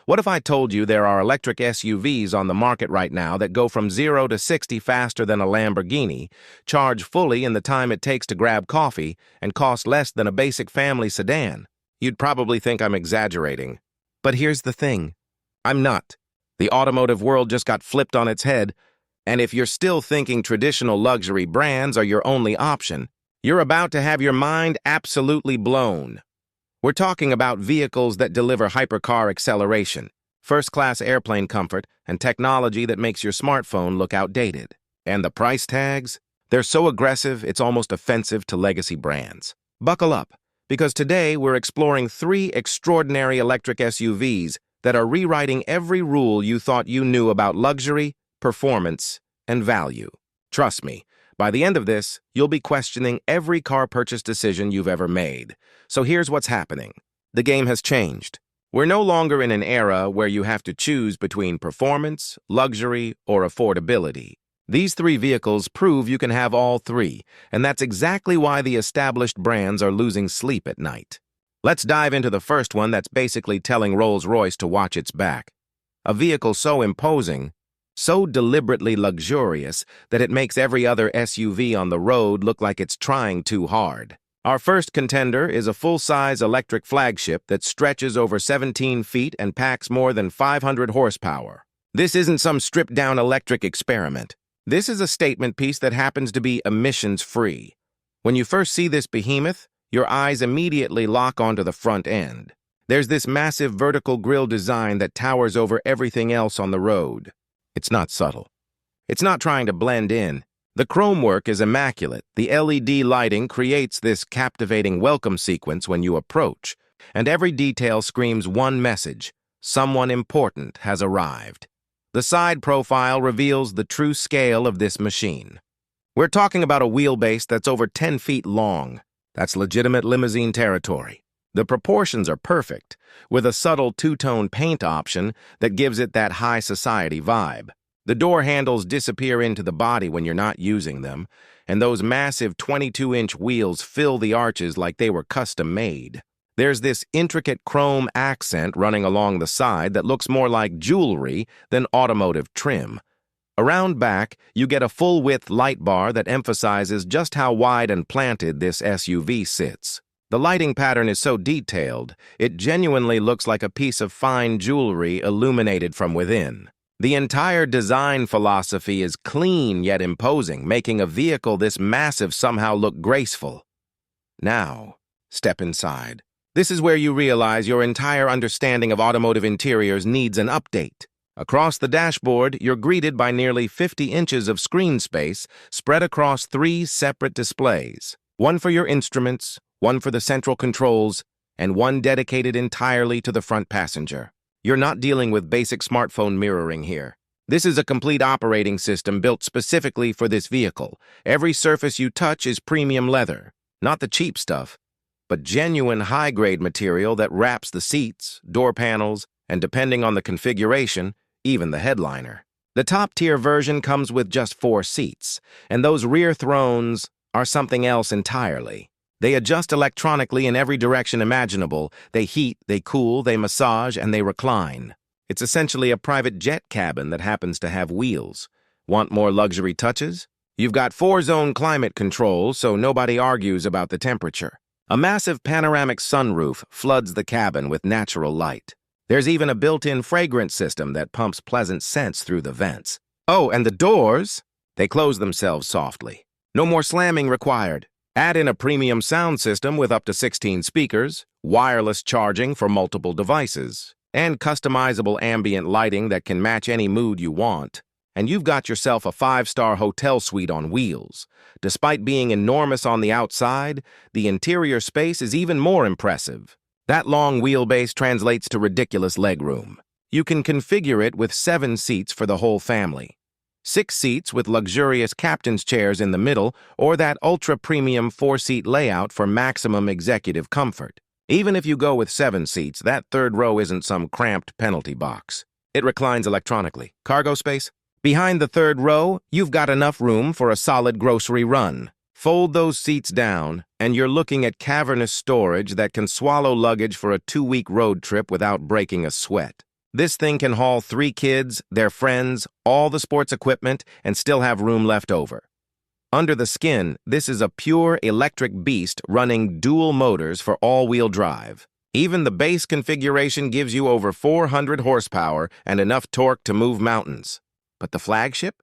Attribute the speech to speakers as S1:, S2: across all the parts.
S1: What if I told you there are electric SUVs on the market right now that go from 0 to 60 faster than a Lamborghini, charge fully in the time it takes to grab coffee, and cost less than a basic family sedan? You'd probably think I'm exaggerating. But here's the thing. I'm not. The automotive world just got flipped on its head, and if you're still thinking traditional luxury brands are your only option, you're about to have your mind absolutely blown. We're talking about vehicles that deliver hypercar acceleration, first-class airplane comfort, and technology that makes your smartphone look outdated. And the price tags? They're so aggressive, it's almost offensive to legacy brands. Buckle up, because today we're exploring 3 extraordinary electric SUVs that are rewriting every rule you thought you knew about luxury, performance, and value. Trust me, by the end of this, you'll be questioning every car purchase decision you've ever made. So here's what's happening. The game has changed. We're no longer in an era where you have to choose between performance, luxury, or affordability. These 3 vehicles prove you can have all 3, and that's exactly why the established brands are losing sleep at night. Let's dive into the first one that's basically telling Rolls-Royce to watch its back. A vehicle so imposing, so deliberately luxurious that it makes every other SUV on the road look like it's trying too hard. Our first contender is a full-size electric flagship that stretches over 17 feet and packs more than 500 horsepower. This isn't some stripped-down electric experiment. This is a statement piece that happens to be emissions-free. When you first see this behemoth, your eyes immediately lock onto the front end. There's this massive vertical grille design that towers over everything else on the road. It's not subtle. It's not trying to blend in. The chrome work is immaculate. The LED lighting creates this captivating welcome sequence when you approach, and every detail screams one message: someone important has arrived. The side profile reveals the true scale of this machine. We're talking about a wheelbase that's over 10 feet long. That's legitimate limousine territory. The proportions are perfect, with a subtle two-tone paint option that gives it that high society vibe. The door handles disappear into the body when you're not using them, and those massive 22-inch wheels fill the arches like they were custom-made. There's this intricate chrome accent running along the side that looks more like jewelry than automotive trim. Around back, you get a full-width light bar that emphasizes just how wide and planted this SUV sits. The lighting pattern is so detailed, it genuinely looks like a piece of fine jewelry illuminated from within. The entire design philosophy is clean yet imposing, making a vehicle this massive somehow look graceful. Now, step inside. This is where you realize your entire understanding of automotive interiors needs an update. Across the dashboard, you're greeted by nearly 50 inches of screen space spread across 3 separate displays. One for your instruments, one for the central controls, and one dedicated entirely to the front passenger. You're not dealing with basic smartphone mirroring here. This is a complete operating system built specifically for this vehicle. Every surface you touch is premium leather, not the cheap stuff, but genuine high-grade material that wraps the seats, door panels, and depending on the configuration, even the headliner. The top-tier version comes with just 4 seats, and those rear thrones are something else entirely. They adjust electronically in every direction imaginable. They heat, they cool, they massage, and they recline. It's essentially a private jet cabin that happens to have wheels. Want more luxury touches? You've got 4-zone climate control, so nobody argues about the temperature. A massive panoramic sunroof floods the cabin with natural light. There's even a built-in fragrance system that pumps pleasant scents through the vents. Oh, and the doors? They close themselves softly. No more slamming required. Add in a premium sound system with up to 16 speakers, wireless charging for multiple devices, and customizable ambient lighting that can match any mood you want, and you've got yourself a 5-star hotel suite on wheels. Despite being enormous on the outside, the interior space is even more impressive. That long wheelbase translates to ridiculous legroom. You can configure it with 7 seats for the whole family. 6 seats with luxurious captain's chairs in the middle, or that ultra-premium 4-seat layout for maximum executive comfort. Even if you go with 7 seats, that third row isn't some cramped penalty box. It reclines electronically. Cargo space? Behind the third row, you've got enough room for a solid grocery run. Fold those seats down, and you're looking at cavernous storage that can swallow luggage for a 2-week road trip without breaking a sweat. This thing can haul 3 kids, their friends, all the sports equipment, and still have room left over. Under the skin, this is a pure electric beast running dual motors for all-wheel drive. Even the base configuration gives you over 400 horsepower and enough torque to move mountains. But the flagship?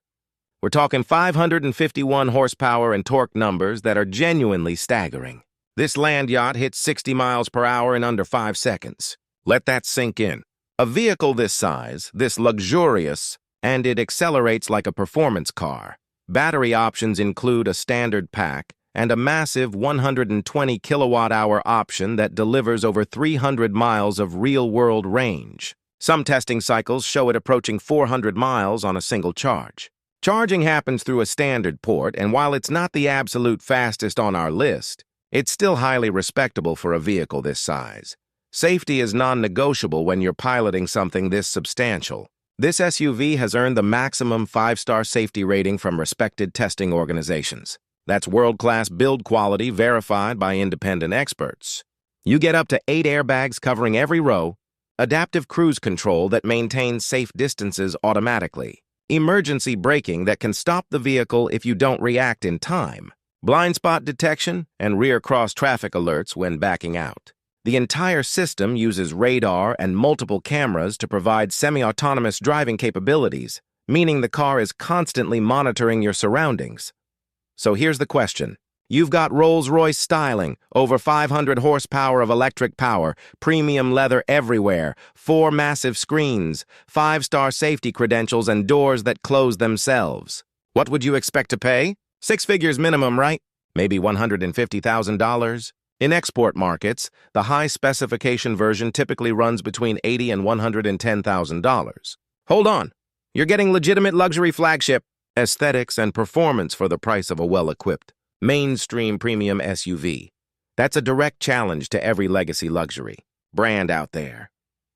S1: We're talking 551 horsepower and torque numbers that are genuinely staggering. This land yacht hits 60 miles per hour in under 5 seconds. Let that sink in. A vehicle this size, this luxurious, and it accelerates like a performance car. Battery options include a standard pack and a massive 120 kilowatt-hour option that delivers over 300 miles of real-world range. Some testing cycles show it approaching 400 miles on a single charge. Charging happens through a standard port, and while it's not the absolute fastest on our list, it's still highly respectable for a vehicle this size. Safety is non-negotiable when you're piloting something this substantial. This SUV has earned the maximum 5-star safety rating from respected testing organizations. That's world-class build quality verified by independent experts. You get up to 8 airbags covering every row, adaptive cruise control that maintains safe distances automatically, emergency braking that can stop the vehicle if you don't react in time, blind spot detection, and rear cross-traffic alerts when backing out. The entire system uses radar and multiple cameras to provide semi-autonomous driving capabilities, meaning the car is constantly monitoring your surroundings. So here's the question. You've got Rolls-Royce styling, over 500 horsepower of electric power, premium leather everywhere, 4 massive screens, 5-star safety credentials, and doors that close themselves. What would you expect to pay? 6 figures minimum, right? Maybe $150,000? In export markets, the high-specification version typically runs between $80,000 and $110,000. Hold on. You're getting legitimate luxury flagship aesthetics and performance for the price of a well-equipped, mainstream premium SUV. That's a direct challenge to every legacy luxury brand out there.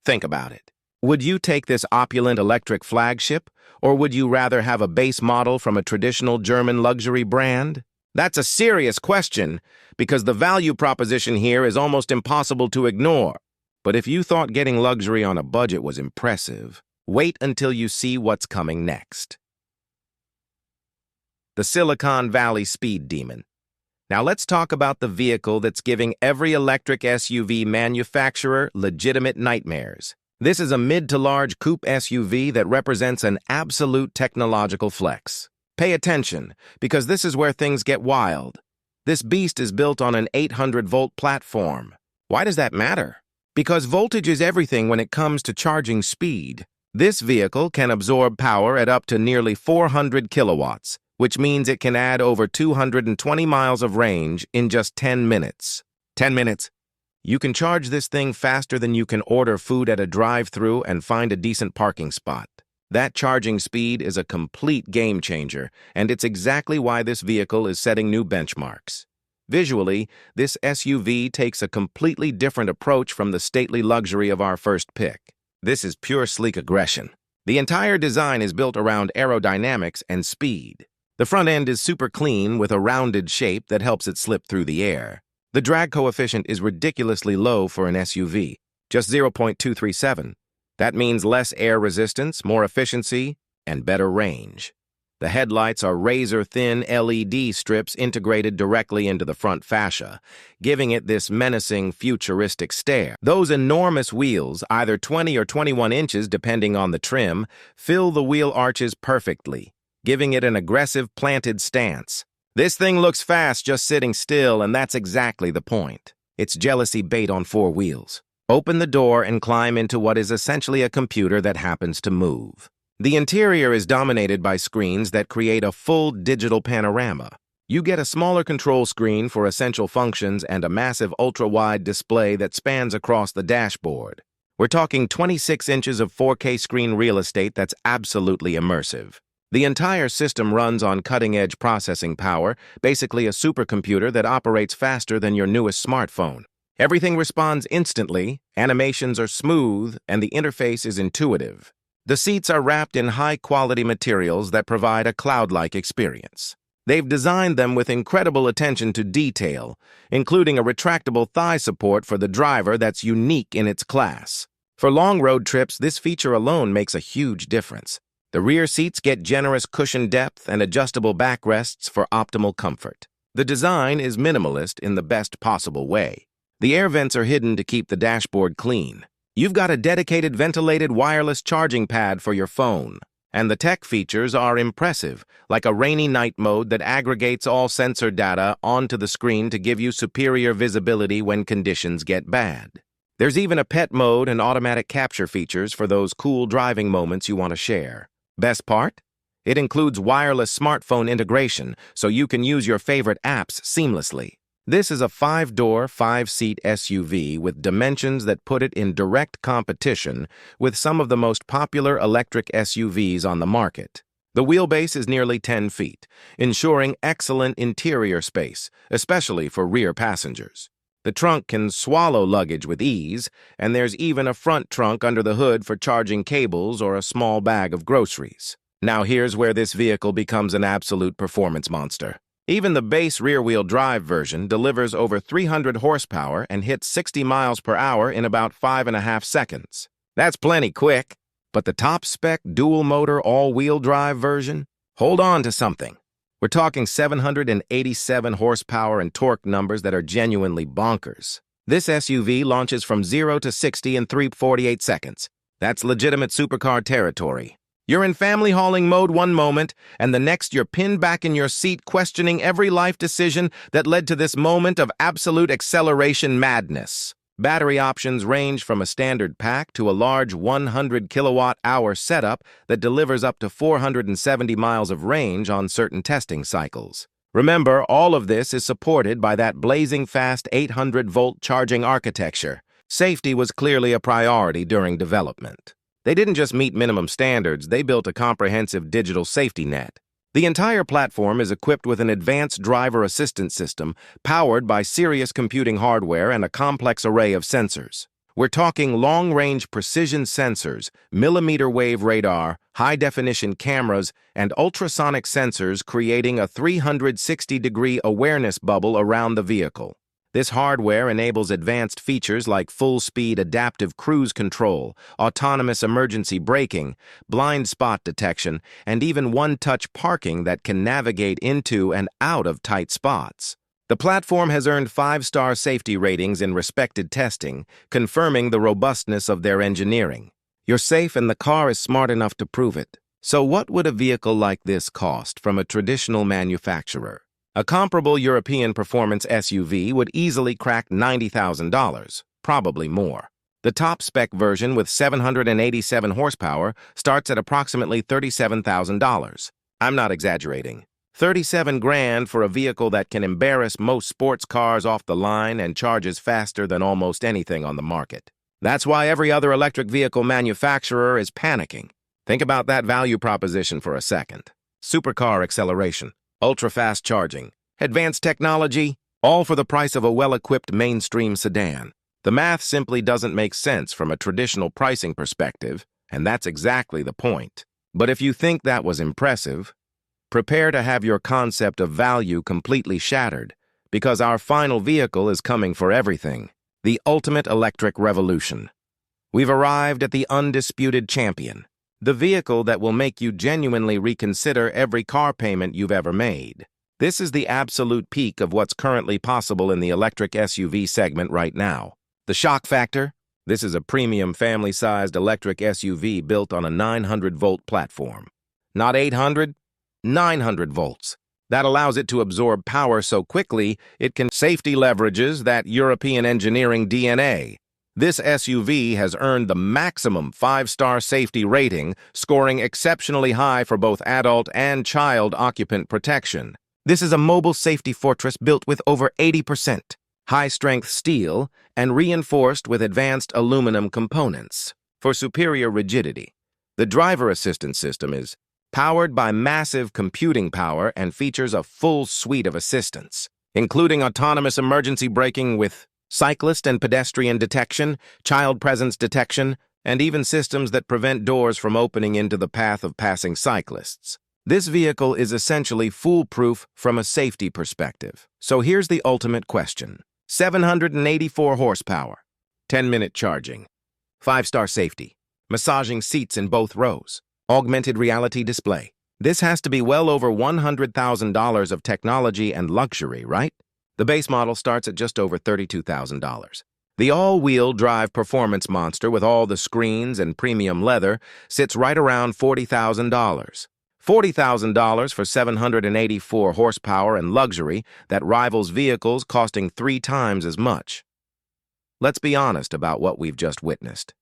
S1: Think about it. Would you take this opulent electric flagship, or would you rather have a base model from a traditional German luxury brand? That's a serious question, because the value proposition here is almost impossible to ignore. But if you thought getting luxury on a budget was impressive, wait until you see what's coming next. The Silicon Valley Speed Demon. Now let's talk about the vehicle that's giving every electric SUV manufacturer legitimate nightmares. This is a mid to large coupe SUV that represents an absolute technological flex. Pay attention, because this is where things get wild. This beast is built on an 800-volt platform. Why does that matter? Because voltage is everything when it comes to charging speed. This vehicle can absorb power at up to nearly 400 kilowatts, which means it can add over 220 miles of range in just 10 minutes. 10 minutes. You can charge this thing faster than you can order food at a drive-thru and find a decent parking spot. That charging speed is a complete game changer, and it's exactly why this vehicle is setting new benchmarks. Visually, this SUV takes a completely different approach from the stately luxury of our first pick. This is pure sleek aggression. The entire design is built around aerodynamics and speed. The front end is super clean with a rounded shape that helps it slip through the air. The drag coefficient is ridiculously low for an SUV, just 0.237. That means less air resistance, more efficiency, and better range. The headlights are razor-thin LED strips integrated directly into the front fascia, giving it this menacing, futuristic stare. Those enormous wheels, either 20 or 21 inches depending on the trim, fill the wheel arches perfectly, giving it an aggressive, planted stance. This thing looks fast just sitting still, and that's exactly the point. It's jealousy bait on 4 wheels. Open the door and climb into what is essentially a computer that happens to move. The interior is dominated by screens that create a full digital panorama. You get a smaller control screen for essential functions and a massive ultra-wide display that spans across the dashboard. We're talking 26 inches of 4K screen real estate that's absolutely immersive. The entire system runs on cutting-edge processing power, basically a supercomputer that operates faster than your newest smartphone. Everything responds instantly, animations are smooth, and the interface is intuitive. The seats are wrapped in high-quality materials that provide a cloud-like experience. They've designed them with incredible attention to detail, including a retractable thigh support for the driver that's unique in its class. For long road trips, this feature alone makes a huge difference. The rear seats get generous cushion depth and adjustable backrests for optimal comfort. The design is minimalist in the best possible way. The air vents are hidden to keep the dashboard clean. You've got a dedicated ventilated wireless charging pad for your phone. And the tech features are impressive, like a rainy night mode that aggregates all sensor data onto the screen to give you superior visibility when conditions get bad. There's even a pet mode and automatic capture features for those cool driving moments you want to share. Best part? It includes wireless smartphone integration, so you can use your favorite apps seamlessly. This is a 5-door, 5-seat SUV with dimensions that put it in direct competition with some of the most popular electric SUVs on the market. The wheelbase is nearly 10 feet, ensuring excellent interior space, especially for rear passengers. The trunk can swallow luggage with ease, and there's even a front trunk under the hood for charging cables or a small bag of groceries. Now here's where this vehicle becomes an absolute performance monster. Even the base rear-wheel drive version delivers over 300 horsepower and hits 60 miles per hour in about 5.5 seconds. That's plenty quick. But the top-spec dual-motor all-wheel drive version? Hold on to something. We're talking 787 horsepower and torque numbers that are genuinely bonkers. This SUV launches from 0 to 60 in 3.48 seconds. That's legitimate supercar territory. You're in family hauling mode one moment, and the next you're pinned back in your seat questioning every life decision that led to this moment of absolute acceleration madness. Battery options range from a standard pack to a large 100 kilowatt-hour setup that delivers up to 470 miles of range on certain testing cycles. Remember, all of this is supported by that blazing fast 800-volt charging architecture. Safety was clearly a priority during development. They didn't just meet minimum standards, they built a comprehensive digital safety net. The entire platform is equipped with an advanced driver assistance system powered by serious computing hardware and a complex array of sensors. We're talking long-range precision sensors, millimeter-wave radar, high-definition cameras, and ultrasonic sensors creating a 360-degree awareness bubble around the vehicle. This hardware enables advanced features like full-speed adaptive cruise control, autonomous emergency braking, blind spot detection, and even one-touch parking that can navigate into and out of tight spots. The platform has earned 5-star safety ratings in respected testing, confirming the robustness of their engineering. You're safe and the car is smart enough to prove it. So what would a vehicle like this cost from a traditional manufacturer? A comparable European performance SUV would easily crack $90,000, probably more. The top-spec version with 787 horsepower starts at approximately $37,000. I'm not exaggerating. 37 grand for a vehicle that can embarrass most sports cars off the line and charges faster than almost anything on the market. That's why every other electric vehicle manufacturer is panicking. Think about that value proposition for a second. Supercar acceleration, ultra-fast charging, advanced technology, all for the price of a well-equipped mainstream sedan. The math simply doesn't make sense from a traditional pricing perspective, and that's exactly the point. But if you think that was impressive, prepare to have your concept of value completely shattered, because our final vehicle is coming for everything, the ultimate electric revolution. We've arrived at the undisputed champion, the vehicle that will make you genuinely reconsider every car payment you've ever made. This is the absolute peak of what's currently possible in the electric SUV segment right now. The shock factor? This is a premium family-sized electric SUV built on a 900-volt platform. Not 800, 900 volts. That allows it to absorb power so quickly it can safety leverages that European engineering DNA. This SUV has earned the maximum 5-star safety rating, scoring exceptionally high for both adult and child occupant protection. This is a mobile safety fortress built with over 80% high-strength steel and reinforced with advanced aluminum components. For superior rigidity, the driver assistance system is powered by massive computing power and features a full suite of assistance, including autonomous emergency braking with cyclist and pedestrian detection, child presence detection, and even systems that prevent doors from opening into the path of passing cyclists. This vehicle is essentially foolproof from a safety perspective. So here's the ultimate question. 784 horsepower, 10-minute charging, 5-star safety, massaging seats in both rows, augmented reality display. This has to be well over $100,000 of technology and luxury, right? The base model starts at just over $32,000. The all-wheel drive performance monster with all the screens and premium leather sits right around $40,000. $40,000 for 784 horsepower and luxury that rivals vehicles costing 3 times as much. Let's be honest about what we've just witnessed.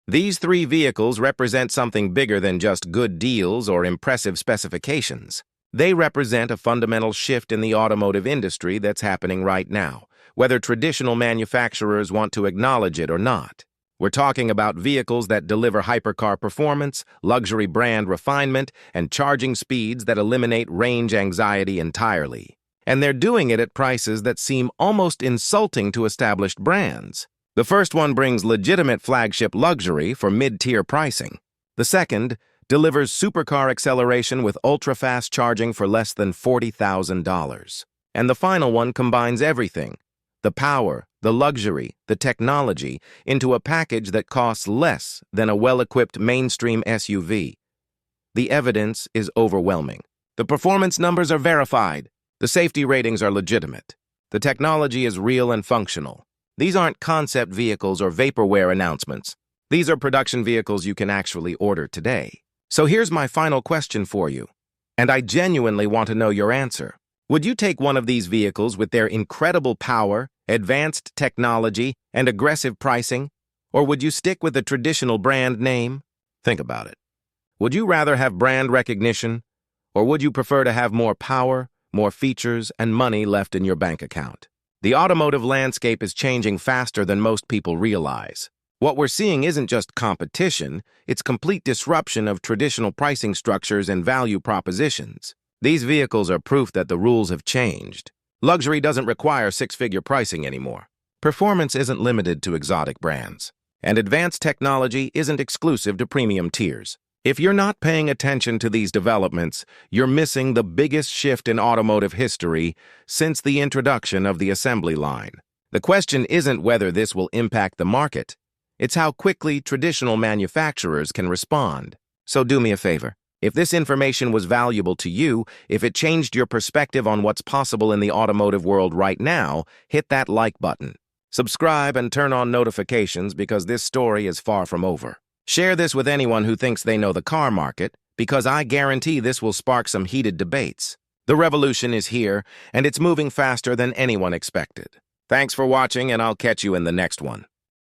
S1: These 3 vehicles represent something bigger than just good deals or impressive specifications. They represent a fundamental shift in the automotive industry that's happening right now, whether traditional manufacturers want to acknowledge it or not. We're talking about vehicles that deliver hypercar performance, luxury brand refinement, and charging speeds that eliminate range anxiety entirely. And they're doing it at prices that seem almost insulting to established brands. The first one brings legitimate flagship luxury for mid-tier pricing. The second delivers supercar acceleration with ultra-fast charging for less than $40,000. And the final one combines everything: the power, the luxury, the technology, into a package that costs less than a well-equipped mainstream SUV. The evidence is overwhelming. The performance numbers are verified. The safety ratings are legitimate. The technology is real and functional. These aren't concept vehicles or vaporware announcements. These are production vehicles you can actually order today. So here's my final question for you, and I genuinely want to know your answer. Would you take one of these vehicles with their incredible power, advanced technology, and aggressive pricing? Or would you stick with the traditional brand name? Think about it. Would you rather have brand recognition, or would you prefer to have more power, more features, and money left in your bank account? The automotive landscape is changing faster than most people realize. What we're seeing isn't just competition, it's complete disruption of traditional pricing structures and value propositions. These vehicles are proof that the rules have changed. Luxury doesn't require 6-figure pricing anymore. Performance isn't limited to exotic brands. And advanced technology isn't exclusive to premium tiers. If you're not paying attention to these developments, you're missing the biggest shift in automotive history since the introduction of the assembly line. The question isn't whether this will impact the market. It's how quickly traditional manufacturers can respond. So do me a favor. If this information was valuable to you, if it changed your perspective on what's possible in the automotive world right now, hit that like button. Subscribe and turn on notifications because this story is far from over. Share this with anyone who thinks they know the car market, because I guarantee this will spark some heated debates. The revolution is here, and it's moving faster than anyone expected. Thanks for watching, and I'll catch you in the next one.